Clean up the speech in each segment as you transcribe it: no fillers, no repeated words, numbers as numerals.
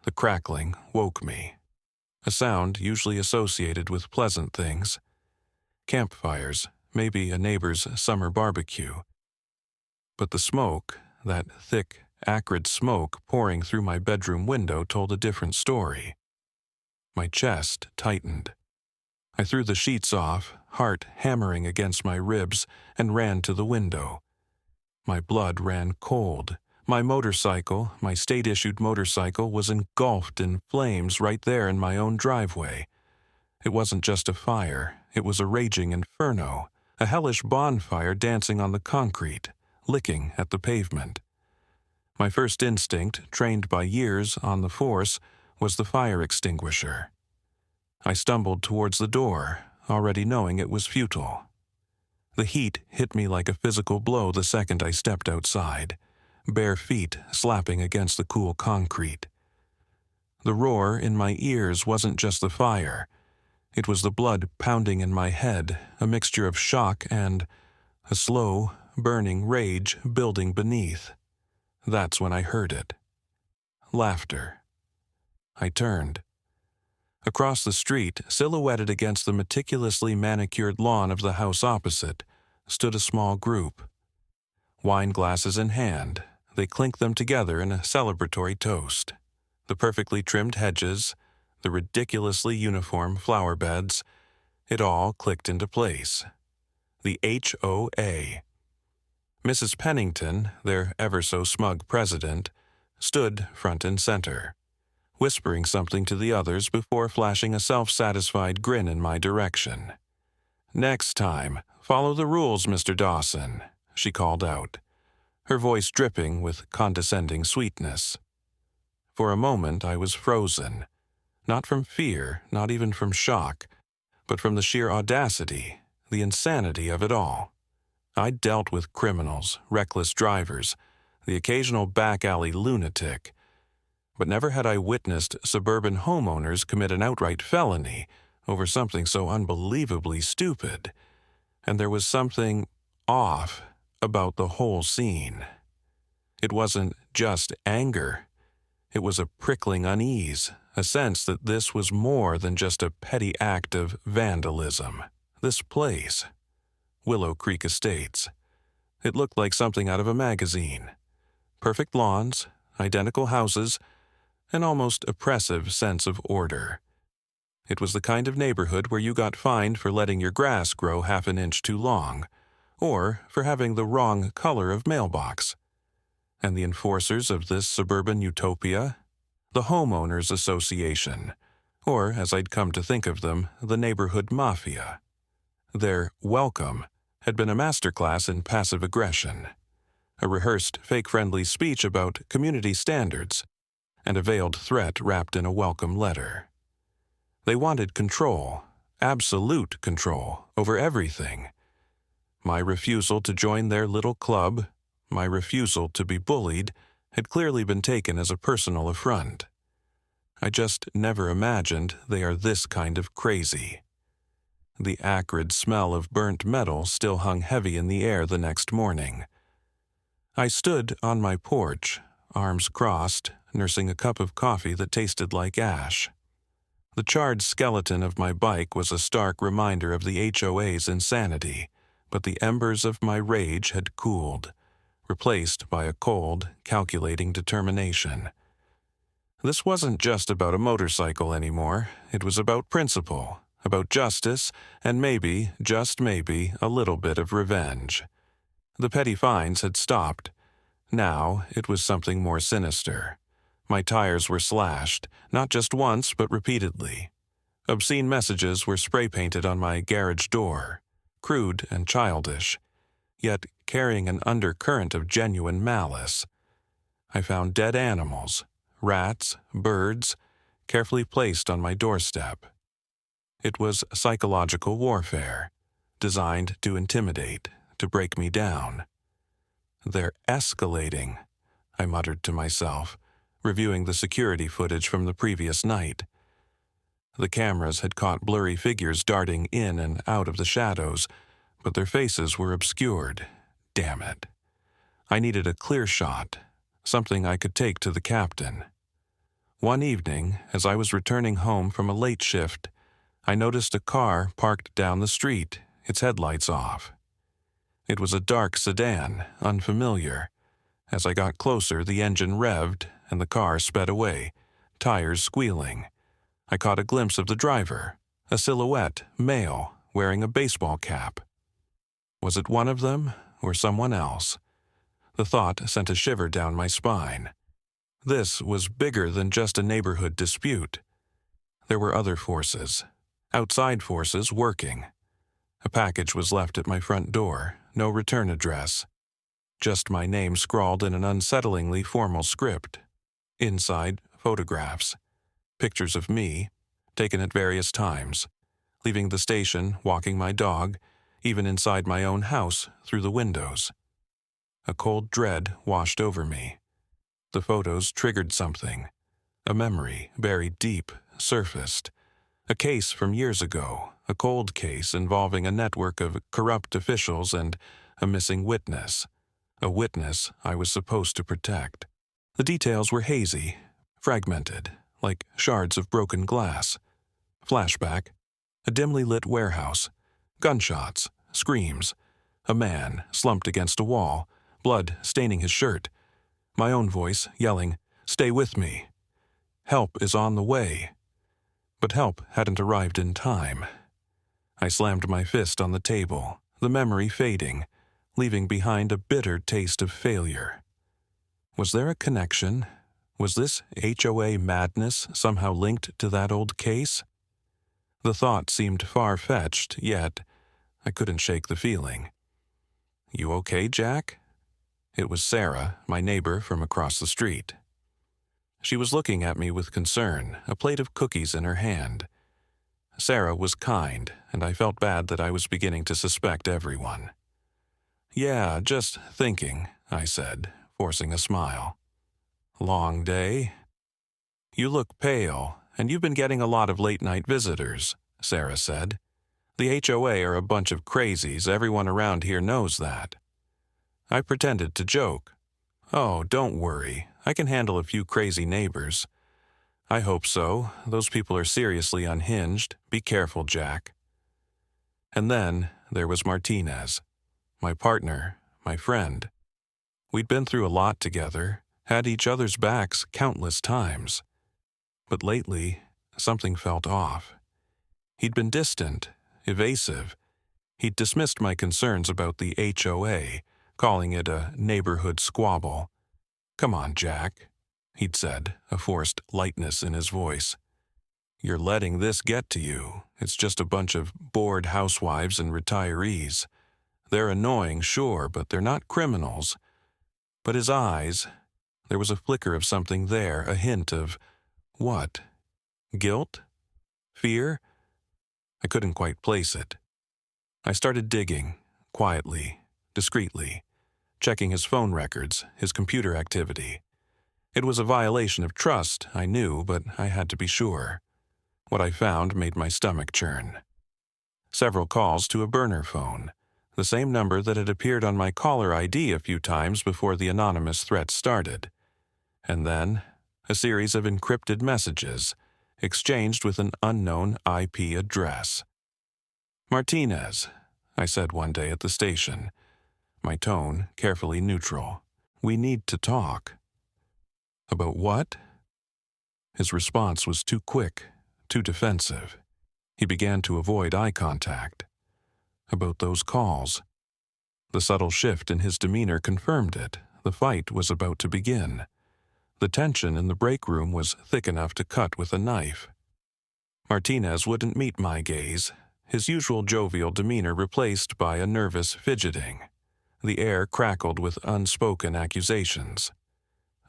The crackling woke me, a sound usually associated with pleasant things. Campfires, maybe a neighbor's summer barbecue. But the smoke, that thick, acrid smoke pouring through my bedroom window, told a different story. My chest tightened. I threw the sheets off, heart hammering against my ribs, and ran to the window. My blood ran cold. My motorcycle, my state-issued motorcycle, was engulfed in flames right there in my own driveway. It wasn't just a fire, it was a raging inferno, a hellish bonfire dancing on the concrete, licking at the pavement. My first instinct, trained by years on the force, was the fire extinguisher. I stumbled towards the door, already knowing it was futile. The heat hit me like a physical blow the second I stepped outside, bare feet slapping against the cool concrete. The roar in my ears wasn't just the fire. It was the blood pounding in my head, a mixture of shock and a slow, burning rage building beneath. That's when I heard it. Laughter. I turned. Across the street, silhouetted against the meticulously manicured lawn of the house opposite, stood a small group. Wine glasses in hand, they clinked them together in a celebratory toast. The perfectly trimmed hedges, the ridiculously uniform flower beds, it all clicked into place. The HOA. Mrs. Pennington, their ever-so-smug president, stood front and center, whispering something to the others before flashing a self-satisfied grin in my direction. "Next time, follow the rules, Mr. Dawson," she called out, her voice dripping with condescending sweetness. For a moment I was frozen, not from fear, not even from shock, but from the sheer audacity, the insanity of it all. I'd dealt with criminals, reckless drivers, the occasional back-alley lunatic, but never had I witnessed suburban homeowners commit an outright felony over something so unbelievably stupid. And there was something off about the whole scene. It wasn't just anger. It was a prickling unease, a sense that this was more than just a petty act of vandalism. This place, Willow Creek Estates, it looked like something out of a magazine. Perfect lawns, identical houses, an almost oppressive sense of order. It was the kind of neighborhood where you got fined for letting your grass grow half an inch too long, or for having the wrong color of mailbox. And the enforcers of this suburban utopia? The Homeowners Association, or, as I'd come to think of them, the neighborhood mafia. Their welcome had been a masterclass in passive aggression, a rehearsed fake-friendly speech about community standards, and a veiled threat wrapped in a welcome letter. They wanted control, absolute control, over everything. My refusal to join their little club, my refusal to be bullied, had clearly been taken as a personal affront. I just never imagined they are this kind of crazy. The acrid smell of burnt metal still hung heavy in the air the next morning. I stood on my porch, arms crossed, nursing a cup of coffee that tasted like ash. The charred skeleton of my bike was a stark reminder of the HOA's insanity, but the embers of my rage had cooled, replaced by a cold, calculating determination. This wasn't just about a motorcycle anymore. It was about principle, about justice, and maybe, just maybe, a little bit of revenge. The petty fines had stopped. Now it was something more sinister. My tires were slashed, not just once but repeatedly. Obscene messages were spray-painted on my garage door, crude and childish, yet carrying an undercurrent of genuine malice. I found dead animals, rats, birds, carefully placed on my doorstep. It was psychological warfare, designed to intimidate, to break me down. "They're escalating," I muttered to myself, reviewing the security footage from the previous night. The cameras had caught blurry figures darting in and out of the shadows, but their faces were obscured. Damn it. I needed a clear shot, something I could take to the captain. One evening, as I was returning home from a late shift, I noticed a car parked down the street, its headlights off. It was a dark sedan, unfamiliar. As I got closer, the engine revved and the car sped away, tires squealing. I caught a glimpse of the driver, a silhouette, male, wearing a baseball cap. Was it one of them or someone else? The thought sent a shiver down my spine. This was bigger than just a neighborhood dispute. There were other forces, outside forces working. A package was left at my front door, no return address. Just my name scrawled in an unsettlingly formal script. Inside, photographs. Pictures of me, taken at various times. Leaving the station, walking my dog, even inside my own house, through the windows. A cold dread washed over me. The photos triggered something. A memory, buried deep, surfaced. A case from years ago, a cold case involving a network of corrupt officials and a missing witness. A witness I was supposed to protect. The details were hazy, fragmented, like shards of broken glass. Flashback. A dimly lit warehouse. Gunshots, screams. A man slumped against a wall, blood staining his shirt. My own voice yelling, "Stay with me. Help is on the way." But help hadn't arrived in time. I slammed my fist on the table, the memory fading, leaving behind a bitter taste of failure. Was there a connection? Was this HOA madness somehow linked to that old case? The thought seemed far-fetched, yet I couldn't shake the feeling. "You okay, Jack?" It was Sarah, my neighbor from across the street. She was looking at me with concern, a plate of cookies in her hand. Sarah was kind, and I felt bad that I was beginning to suspect everyone. "Yeah, just thinking," I said, forcing a smile. "Long day?" "You look pale, and you've been getting a lot of late-night visitors," Sarah said. "The HOA are a bunch of crazies. Everyone around here knows that." I pretended to joke. "Oh, don't worry. I can handle a few crazy neighbors." "I hope so. Those people are seriously unhinged. Be careful, Jack." And then there was Martinez, my partner, my friend. We'd been through a lot together, had each other's backs countless times. But lately, something felt off. He'd been distant, evasive. He'd dismissed my concerns about the HOA, calling it a neighborhood squabble. "Come on, Jack," he'd said, a forced lightness in his voice. "You're letting this get to you. It's just a bunch of bored housewives and retirees. They're annoying, sure, but they're not criminals." But his eyes, there was a flicker of something there, a hint of what? Guilt? Fear? I couldn't quite place it. I started digging, quietly, discreetly, checking his phone records, his computer activity. It was a violation of trust, I knew, but I had to be sure. What I found made my stomach churn. Several calls to a burner phone, the same number that had appeared on my caller ID a few times before the anonymous threat started. And then, a series of encrypted messages, exchanged with an unknown IP address. "Martinez," I said one day at the station, my tone carefully neutral. "We need to talk." "About what?" His response was too quick, too defensive. He began to avoid eye contact. "About those calls." The subtle shift in his demeanor confirmed it. The fight was about to begin. The tension in the break room was thick enough to cut with a knife. Martinez wouldn't meet my gaze, his usual jovial demeanor replaced by a nervous fidgeting. The air crackled with unspoken accusations.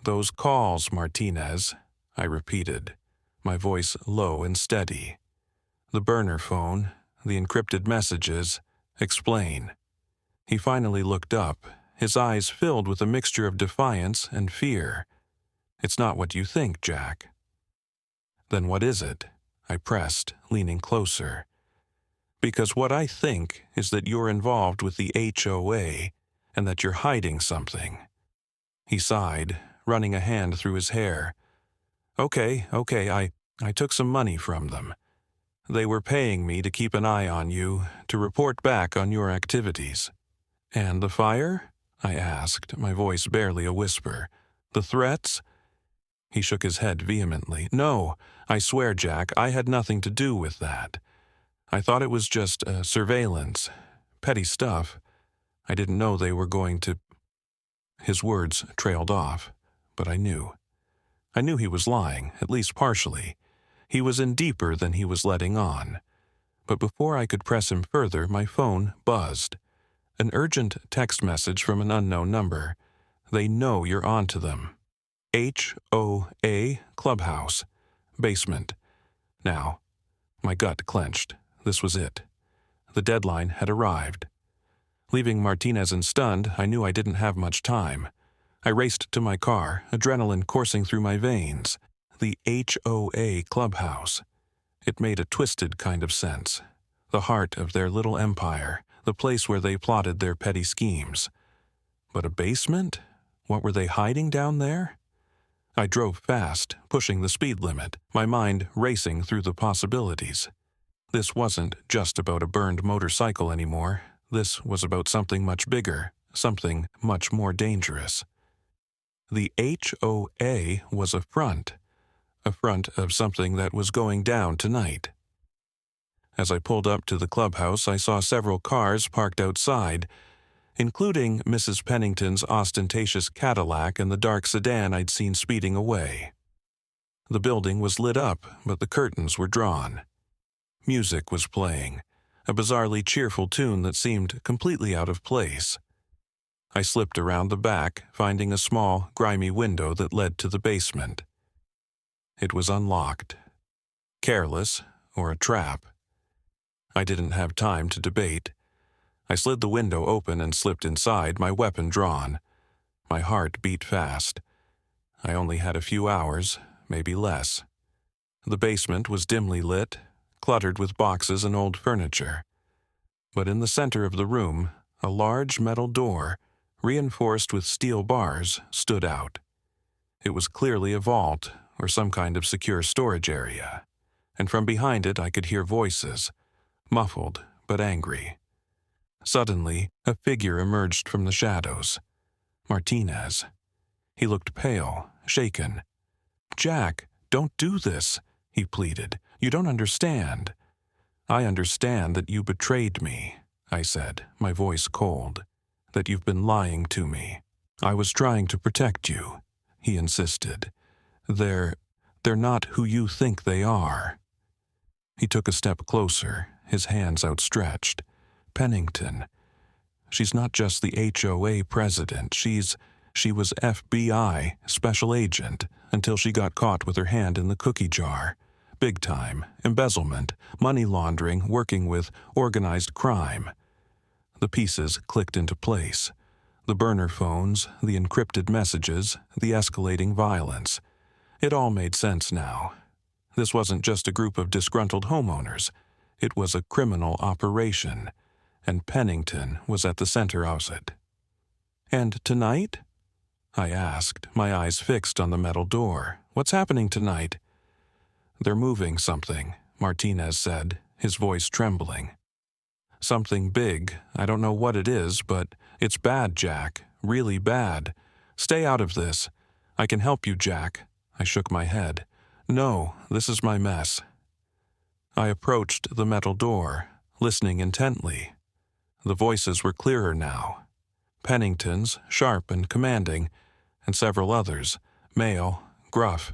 "Those calls, Martinez," I repeated, my voice low and steady. "The burner phone, the encrypted messages, explain." He finally looked up, his eyes filled with a mixture of defiance and fear. "It's not what you think, Jack." "Then what is it?" I pressed, leaning closer. "Because what I think is that you're involved with the HOA and that you're hiding something." He sighed, running a hand through his hair. Okay, I took some money from them. They were paying me to keep an eye on you, to report back on your activities. And the fire? I asked, my voice barely a whisper. The threats? He shook his head vehemently. No, I swear, Jack, I had nothing to do with that. I thought it was just surveillance. Petty stuff. I didn't know they were going to... His words trailed off, but I knew. I knew he was lying, at least partially. He was in deeper than he was letting on. But before I could press him further, my phone buzzed. An urgent text message from an unknown number. They know you're on to them. HOA Clubhouse. Basement. Now, my gut clenched. This was it. The deadline had arrived. Leaving Martinez stunned, I knew I didn't have much time. I raced to my car, adrenaline coursing through my veins. The HOA Clubhouse. It made a twisted kind of sense. The heart of their little empire, the place where they plotted their petty schemes. But a basement? What were they hiding down there? I drove fast, pushing the speed limit, my mind racing through the possibilities. This wasn't just about a burned motorcycle anymore. This was about something much bigger, something much more dangerous. The HOA was a front of something that was going down tonight. As I pulled up to the clubhouse, I saw several cars parked outside, including Mrs. Pennington's ostentatious Cadillac and the dark sedan I'd seen speeding away. The building was lit up, but the curtains were drawn. Music was playing, a bizarrely cheerful tune that seemed completely out of place. I slipped around the back, finding a small, grimy window that led to the basement. It was unlocked. Careless, or a trap. I didn't have time to debate. I slid the window open and slipped inside, my weapon drawn. My heart beat fast. I only had a few hours, maybe less. The basement was dimly lit, cluttered with boxes and old furniture. But in the center of the room, a large metal door, reinforced with steel bars, stood out. It was clearly a vault, or some kind of secure storage area, and from behind it I could hear voices, muffled but angry. Suddenly, a figure emerged from the shadows. Martinez. He looked pale, shaken. "Jack, don't do this," he pleaded. "You don't understand." "I understand that you betrayed me," I said, my voice cold. "That you've been lying to me. I was trying to protect you," he insisted. They're not who you think they are." He took a step closer, his hands outstretched. "Pennington. She's not just the HOA president. She was FBI special agent until she got caught with her hand in the cookie jar. Big time, embezzlement, money laundering, working with organized crime." The pieces clicked into place. The burner phones, the encrypted messages, the escalating violence. It all made sense now. This wasn't just a group of disgruntled homeowners. It was a criminal operation, and Pennington was at the center of it. "And tonight?" I asked, my eyes fixed on the metal door. "What's happening tonight?" "They're moving something," Martinez said, his voice trembling. "Something big. I don't know what it is, but it's bad, Jack. Really bad. Stay out of this. I can help you, Jack." I shook my head. "No, this is my mess." I approached the metal door, listening intently. The voices were clearer now. Pennington's, sharp and commanding, and several others, male, gruff.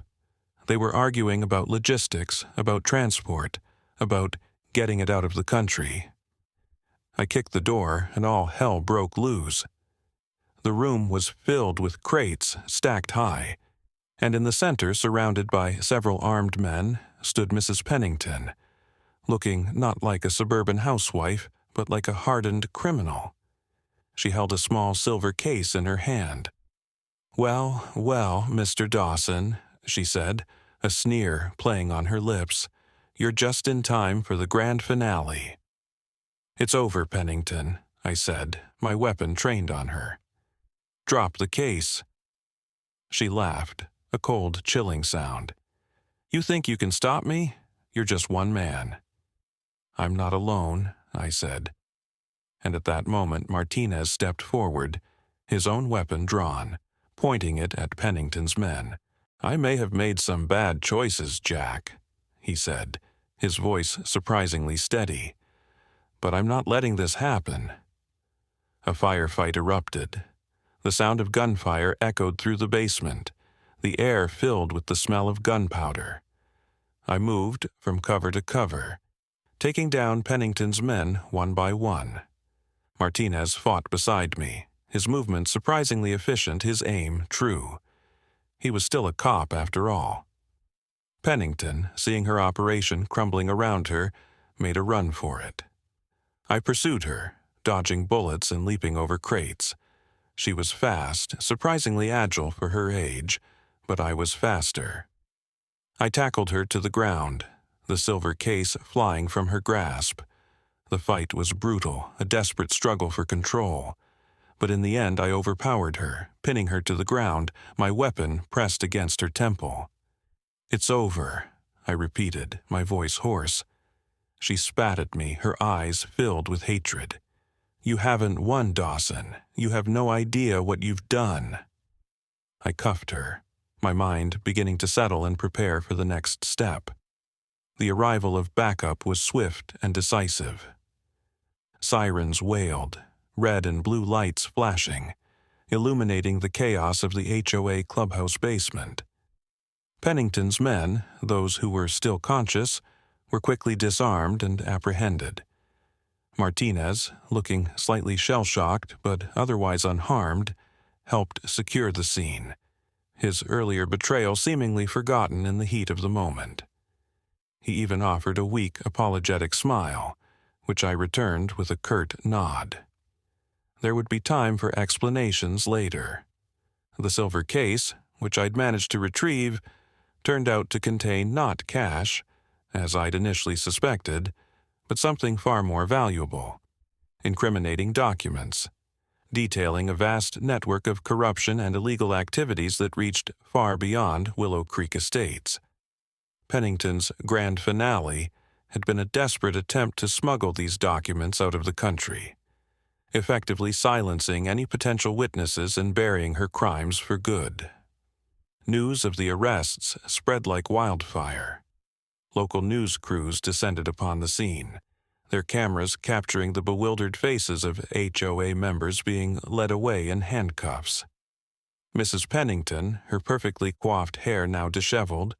They were arguing about logistics, about transport, about getting it out of the country. I kicked the door, and all hell broke loose. The room was filled with crates stacked high, and in the center, surrounded by several armed men, stood Mrs. Pennington, looking not like a suburban housewife, but like a hardened criminal. She held a small silver case in her hand. Well, Mr. Dawson," she said, a sneer playing on her lips. "You're just in time for the grand finale." "It's over, Pennington," I said, my weapon trained on her. "Drop the case." She laughed, a cold, chilling sound. You think you can stop me? You're just one man. I'm not alone, I said. And at that moment Martinez stepped forward, his own weapon drawn, pointing it at Pennington's men. I may have made some bad choices, Jack, he said, his voice surprisingly steady. But I'm not letting this happen. A firefight erupted. The sound of gunfire echoed through the basement, the air filled with the smell of gunpowder. I moved from cover to cover, taking down Pennington's men one by one. Martinez fought beside me, his movements surprisingly efficient, his aim true. He was still a cop after all. Pennington, seeing her operation crumbling around her, made a run for it. I pursued her, dodging bullets and leaping over crates. She was fast, surprisingly agile for her age, but I was faster. I tackled her to the ground, the silver case flying from her grasp. The fight was brutal, a desperate struggle for control. But in the end I overpowered her, pinning her to the ground, my weapon pressed against her temple. "It's over," I repeated, my voice hoarse. She spat at me, her eyes filled with hatred. "You haven't won, Dawson. You have no idea what you've done." I cuffed her, my mind beginning to settle and prepare for the next step. The arrival of backup was swift and decisive. Sirens wailed, red and blue lights flashing, illuminating the chaos of the HOA clubhouse basement. Pennington's men, those who were still conscious, were quickly disarmed and apprehended. Martinez, looking slightly shell-shocked but otherwise unharmed, helped secure the scene, his earlier betrayal seemingly forgotten in the heat of the moment. He even offered a weak, apologetic smile, which I returned with a curt nod. There would be time for explanations later. The silver case, which I'd managed to retrieve, turned out to contain not cash, as I'd initially suspected, but something far more valuable: incriminating documents, detailing a vast network of corruption and illegal activities that reached far beyond Willow Creek Estates. Pennington's grand finale had been a desperate attempt to smuggle these documents out of the country, effectively silencing any potential witnesses and burying her crimes for good. News of the arrests spread like wildfire. Local news crews descended upon the scene, their cameras capturing the bewildered faces of HOA members being led away in handcuffs. Mrs. Pennington, her perfectly coiffed hair now disheveled,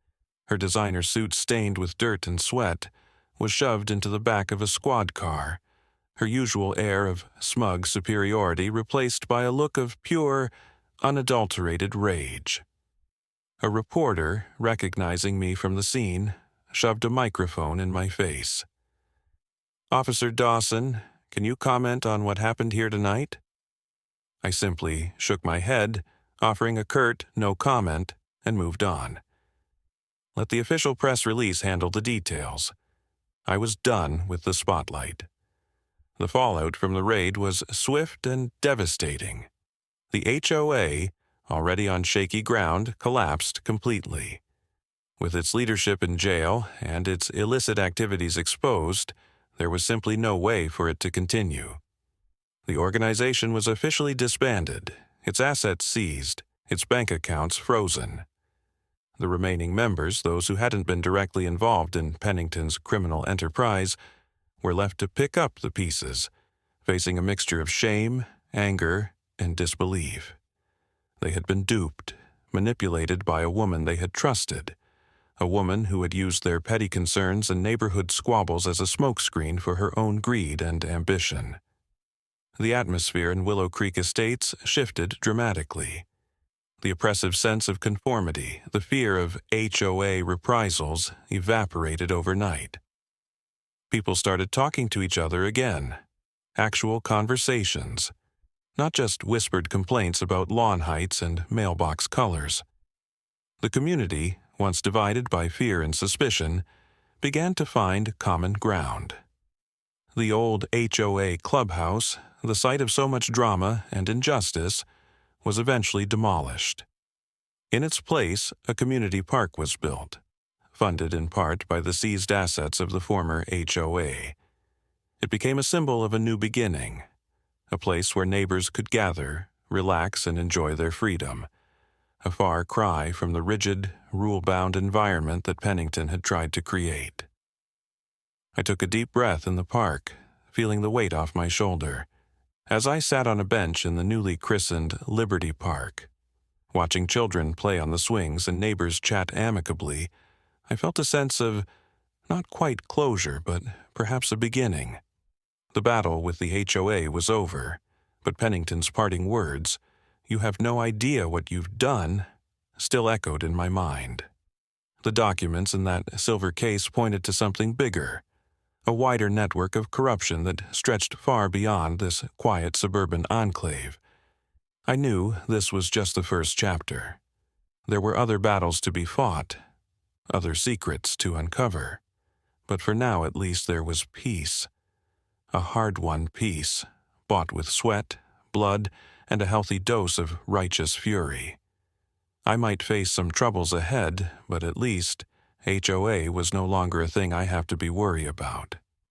her designer suit stained with dirt and sweat, was shoved into the back of a squad car, her usual air of smug superiority replaced by a look of pure, unadulterated rage. A reporter, recognizing me from the scene, shoved a microphone in my face. "Officer Dawson, can you comment on what happened here tonight?" I simply shook my head, offering a curt no comment, and moved on. Let the official press release handle the details. I was done with the spotlight. The fallout from the raid was swift and devastating. The HOA, already on shaky ground, collapsed completely. With its leadership in jail and its illicit activities exposed, there was simply no way for it to continue. The organization was officially disbanded, its assets seized, its bank accounts frozen. The remaining members, those who hadn't been directly involved in Pennington's criminal enterprise, were left to pick up the pieces, facing a mixture of shame, anger, and disbelief. They had been duped, manipulated by a woman they had trusted, a woman who had used their petty concerns and neighborhood squabbles as a smokescreen for her own greed and ambition. The atmosphere in Willow Creek Estates shifted dramatically. The oppressive sense of conformity, the fear of HOA reprisals, evaporated overnight. People started talking to each other again. Actual conversations. Not just whispered complaints about lawn heights and mailbox colors. The community, once divided by fear and suspicion, began to find common ground. The old HOA clubhouse, the site of so much drama and injustice, was eventually demolished. In its place, a community park was built, funded in part by the seized assets of the former HOA. It became a symbol of a new beginning, a place where neighbors could gather, relax, and enjoy their freedom, a far cry from the rigid, rule-bound environment that Pennington had tried to create. I took a deep breath in the park, feeling the weight off my shoulder, as I sat on a bench in the newly christened Liberty Park. Watching children play on the swings and neighbors chat amicably, I felt a sense of not quite closure, but perhaps a beginning. The battle with the HOA was over, but Pennington's parting words, "You have no idea what you've done," still echoed in my mind. The documents in that silver case pointed to something bigger, a wider network of corruption that stretched far beyond this quiet suburban enclave. I knew this was just the first chapter. There were other battles to be fought, other secrets to uncover, but for now at least there was peace. A hard-won peace, bought with sweat, blood, and a healthy dose of righteous fury. I might face some troubles ahead, but at least HOA was no longer a thing I have to be worried about.